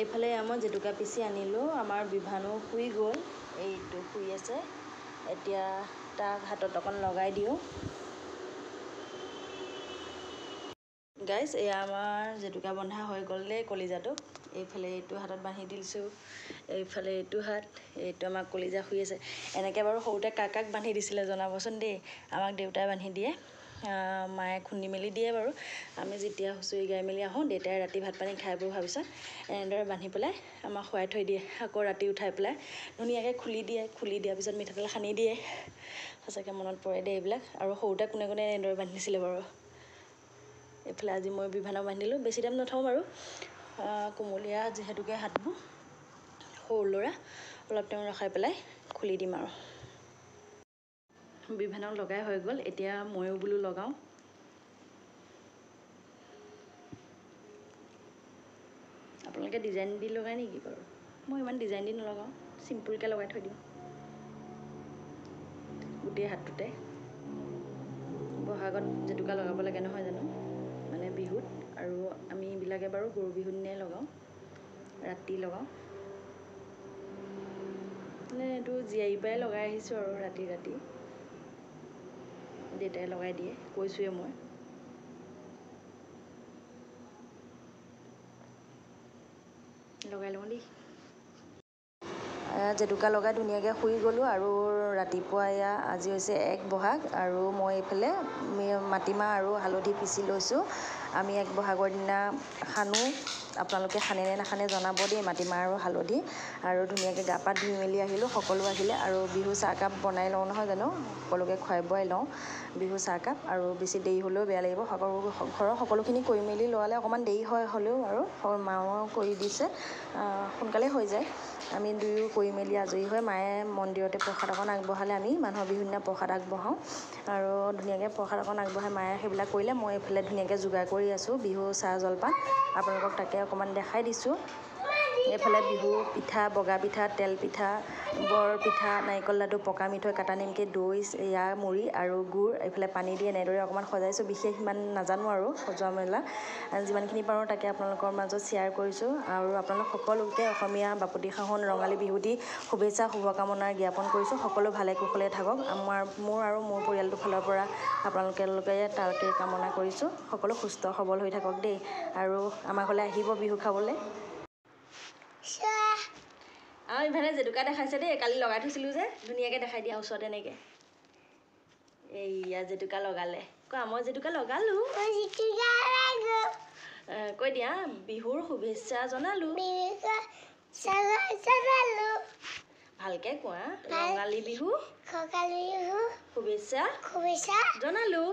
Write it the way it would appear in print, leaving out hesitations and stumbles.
এইফালে মই জেতুকা পিচি আনিলোঁ। আমাৰ বিভানো শুই গ'ল, এইটো শুই আছে। এতিয়া তাক হাতত অকণ লগাই দিওঁ। গাইজ, এয়া আমাৰ জেতুকা বন্ধা হৈ গ'ল দেই কলিজাটো। এইফালে এইটো হাতত বান্ধি দিছোঁ, এইফালে এইটো হাত, এইটো আমাৰ কলিজা শুই আছে। এনেকৈ বাৰু সৰুতে কাক কাক বান্ধি দিছিলে জনাবচোন দেই। আমাক দেউতাই বান্ধি দিয়ে, মায়ে খুন্দি মেলি দিয়ে বাৰু। আমি যেতিয়া হুঁচৰি গাই মেলি আহোঁ, দেউতাই ৰাতি ভাত পানী খাই বৈ ভাবিছত এনেদৰে বান্ধি পেলাই আমাক শুৱাই থৈ দিয়ে। আকৌ ৰাতি উঠাই পেলাই ধুনীয়াকৈ খুলি দিয়ে, খুলি দিয়াৰ পিছত মিঠাতেল সানি দিয়ে। সঁচাকৈ মনত পৰে দেই এইবিলাক। আৰু সৰুতে কোনে কোনে এনেদৰে বান্ধিছিলে বাৰু। এইফালে আজি মই বিভানক বান্ধিলোঁ, বেছি টাইম নথওঁ বাৰু। কোমলীয়া যিহেতুকে হাতবোৰ, সৰু ল'ৰা, অলপ টাইম ৰখাই পেলাই খুলি দিম আৰু। বিভানক লগাই হৈ গ'ল, এতিয়া ময়ো বোলো লগাওঁ। আপোনালোকে ডিজাইন দি লগাই নেকি বাৰু? মই ইমান ডিজাইন দি নলগাওঁ, চিম্পুলকৈ লগাই থৈ দিওঁ গোটেই হাতটোতে। বহাগত জেতুকা লগাব লাগে নহয় জানো, মানে বিহুত। আৰু আমিবিলাকে বাৰু গৰু বিহুৰ দিনাই লগাওঁ, ৰাতি লগাওঁ। মানে এইটো জীয়াৰী পৰাই লগাই আহিছোঁ আৰু ৰাতি ৰাতি দেউতাই লগাই দিয়ে, কৈছোঁৱে মই। লগাই লওঁ দেই। জেতুকা লগাই ধুনীয়াকৈ শুই গ'লোঁ। আৰু ৰাতিপুৱা এয়া আজি হৈছে 1 বহাগ, আৰু মই এইফালে মাটিমাহ আৰু হালধি পিচি লৈছোঁ। আমি 1 বহাগৰ দিনা সানো, আপোনালোকে সানে নে নাসানে জনাব দেই, মাটিমাহ আৰু হালধি। আৰু ধুনীয়াকৈ গা পা ধুই মেলি আহিলোঁ, সকলো আহিলে। আৰু বিহু চাহকাপ বনাই লওঁ নহয় জানো, সকলোকে খুৱাই বোৱাই লওঁ বিহু চাহকাপ। আৰু বেছি দেৰি হ'লেও বেয়া লাগিব, ঘৰৰ সকলোখিনি কৰি মেলি লোৱালে অকণমান দেৰি হয়, হ'লেও আৰু মাও কৰি দিছে, সোনকালেই হৈ যায়। আমি দুয়ো কৰি মেলি আজৰি হৈ মায়ে মন্দিৰতে প্ৰসাদ অকণ আগবঢ়ালে। আমি মানুহৰ বিহুৰ দিনা প্ৰসাদ আগবঢ়াওঁ, আৰু ধুনীয়াকৈ প্ৰসাদ অকণ আগবঢ়াই মায়ে সেইবিলাক কৰিলে। মই এইফালে ধুনীয়াকৈ যোগাৰ কৰি আছোঁ বিহু চাহ জলপান, আপোনালোকক তাকে অকণমান দেখাই দিছোঁ। এইফালে বিহু পিঠা, বগা পিঠা, তেল পিঠা, বৰ পিঠা, নাৰিকল লাডু, পকা মিঠৈ, কাটা নিমকি, দৈ, চিৰা, মুড়ি আৰু গুড়, এইফালে পানী দি এনেদৰে অকণমান সজাইছোঁ। বিশেষ ইমান নাজানো আৰু সজোৱা মেলা, যিমানখিনি পাৰোঁ তাকে আপোনালোকৰ মাজত শ্বেয়াৰ কৰিছোঁ। আৰু আপোনালোক সকলোকে অসমীয়া বাপতিসাহোন ৰঙালী বিহুটি শুভেচ্ছা শুভকামনাৰ জ্ঞাপন কৰিছোঁ। সকলো ভালে কুশলে থাকক। মোৰ আৰু মোৰ পৰিয়ালটোৰ ফালৰ পৰা আপোনালোকে তাকে কামনা কৰিছোঁ। সকলো সুস্থ সবল হৈ থাকক দেই। আৰু আমাৰ ঘৰলৈ আহিব বিহু খাবলৈ। আৰু ইভানে জেতুকা দেখাইছে দেই, কালি লগাই থৈছিলোঁ যে, ধুনীয়াকৈ দেখাই দিয়া ওচৰত এনেকৈ। এইয়া জেতুকা লগালে, কোৱা মই জেতুকা লগালোঁ। কৈ দিয়া, বিহুৰ শুভেচ্ছা জনালোঁ। ভালকৈ কোৱা, ৰঙালী বিহু শুভেচ্ছা জনালোঁ।